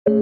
When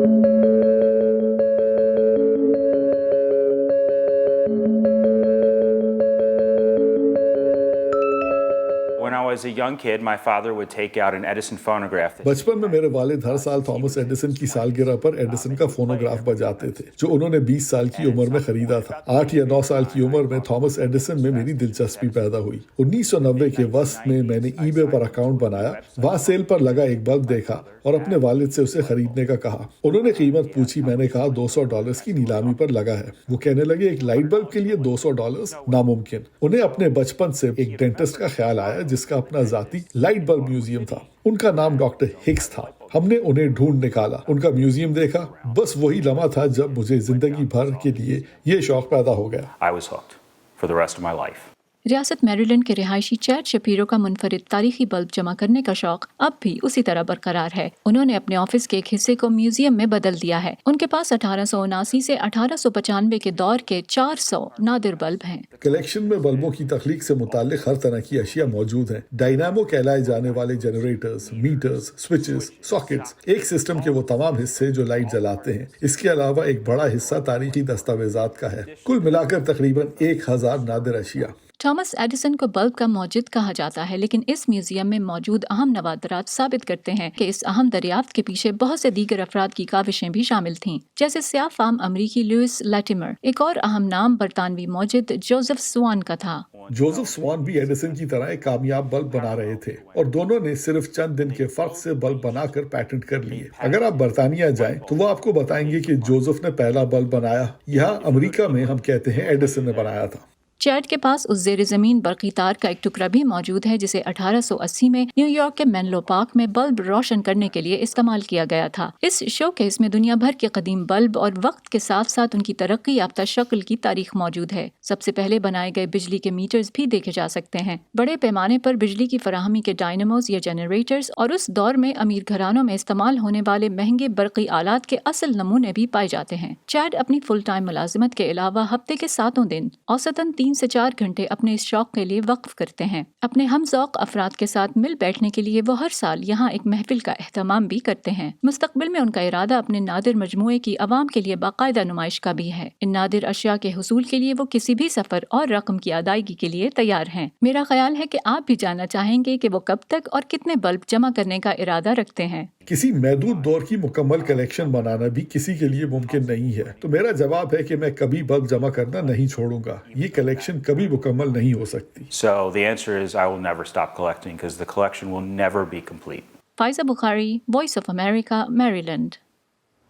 I was a young kid, my father would take out an Edison phonograph. بچپن میں میرے والد ہر سال تھامس ایڈیسن کی سالگرہ پر ایڈیسن کا فونوگراف بجاتے تھے جو انہوں نے 20 سال کی عمر میں خریدا تھا۔ 8 یا 9 سال کی عمر میں تھامس ایڈیسن میں میری دلچسپی پیدا ہوئی۔ 1990 کے وسط میں نے ای بے پر اکاؤنٹ بنایا، وہاں سیل پر لگا ایک بلب دیکھا اور اپنے والد سے اسے خریدنے کا کہا۔ انہوں نے قیمت پوچھی، میں نے کہا $200 کی نیلامی پر لگا ہے۔ وہ کہنے لگے ایک لائٹ بلب کے لیے $200 ناممکن۔ انہیں اپنے بچپن سے ایک ڈینٹسٹ کا خیال آیا جس کا اپنا ذاتی لائٹ بلب میوزیم تھا۔ ان کا نام ڈاکٹر ہکس تھا۔ ہم نے انہیں ڈھونڈ نکالا، ان کا میوزیم دیکھا۔ بس وہی لمحہ تھا جب مجھے زندگی بھر کے لیے یہ شوق پیدا ہو گیا۔ I was hooked for the rest of my life. ریاست میریلینڈ کے رہائشی چیڈ شپیرو کا منفرد تاریخی بلب جمع کرنے کا شوق اب بھی اسی طرح برقرار ہے۔ انہوں نے اپنے آفس کے ایک حصے کو میوزیم میں بدل دیا ہے۔ ان کے پاس 1879 سے 1895 کے دور کے 400 نادر بلب ہیں۔ کلیکشن میں بلبوں کی تخلیق سے متعلق ہر طرح کی اشیاء موجود ہیں۔ ڈائنامو کہلائے جانے والے جنریٹرز، میٹرز، سوئچز، ساکٹس، ایک سسٹم کے وہ تمام حصے جو لائٹ جلاتے ہیں۔ اس کے علاوہ ایک بڑا حصہ تاریخی دستاویزات کا ہے۔ کل ملا کر تقریباً 1000 نادر اشیاء۔ تھامس ایڈیسن کو بلب کا موجد کہا جاتا ہے، لیکن اس میوزیم میں موجود اہم نوادرات ثابت کرتے ہیں کہ اس اہم دریافت کے پیچھے بہت سے دیگر افراد کی کاوشیں بھی شامل تھیں، جیسے سیاہ فام امریکی لوئس لیٹیمر۔ ایک اور اہم نام برطانوی موجد جوزف سوان کا تھا۔ جوزف سوان بھی ایڈیسن کی طرح ایک کامیاب بلب بنا رہے تھے اور دونوں نے صرف چند دن کے فرق سے بلب بنا کر پیٹنٹ کر لیے۔ اگر آپ برطانیہ جائیں تو وہ آپ کو بتائیں گے کہ جوزف نے پہلا بلب بنایا، یہاں امریکہ میں ہم کہتے ہیں ایڈیسن نے بنایا تھا۔ چیڈ کے پاس اس زیر زمین برقی تار کا ایک ٹکڑا بھی موجود ہے جسے 1880 میں نیو یارک کے مینلو پارک میں بلب روشن کرنے کے لیے استعمال کیا گیا تھا۔ اس شو کیس میں دنیا بھر کے قدیم بلب اور وقت کے ساتھ ساتھ ان کی ترقی یافتہ شکل کی تاریخ موجود ہے۔ سب سے پہلے بنائے گئے بجلی کے میٹرز بھی دیکھے جا سکتے ہیں۔ بڑے پیمانے پر بجلی کی فراہمی کے ڈائناموز یا جنریٹرز اور اس دور میں امیر گھرانوں میں استعمال ہونے والے مہنگے برقی آلات کے اصل نمونے بھی پائے جاتے ہیں۔ چیڈ اپنی فل ٹائم ملازمت کے علاوہ ہفتے کے 7 دن اوسطاً 3 سے 4 گھنٹے اپنے اس شوق کے لیے وقف کرتے ہیں۔ اپنے ہم ذوق افراد کے ساتھ مل بیٹھنے کے لیے وہ ہر سال یہاں ایک محفل کا اہتمام بھی کرتے ہیں۔ مستقبل میں ان کا ارادہ اپنے نادر مجموعے کی عوام کے لیے باقاعدہ نمائش کا بھی ہے۔ ان نادر اشیاء کے حصول کے لیے وہ کسی بھی سفر اور رقم کی ادائیگی کے لیے تیار ہیں۔ میرا خیال ہے کہ آپ بھی جاننا چاہیں گے کہ وہ کب تک اور کتنے بلب جمع کرنے کا ارادہ رکھتے ہیں۔ کسی محدود دور کی مکمل کلیکشن بنانا بھی کسی کے لیے ممکن نہیں ہے، تو میرا جواب ہے کہ میں کبھی بلب جمع کرنا نہیں چھوڑوں گا۔ یہ کلیکشن کبھی مکمل نہیں ہو سکتی۔ So the answer is I will never stop collecting because the collection will never be complete. Faiza Bukhari, voice of America, میری لینڈ۔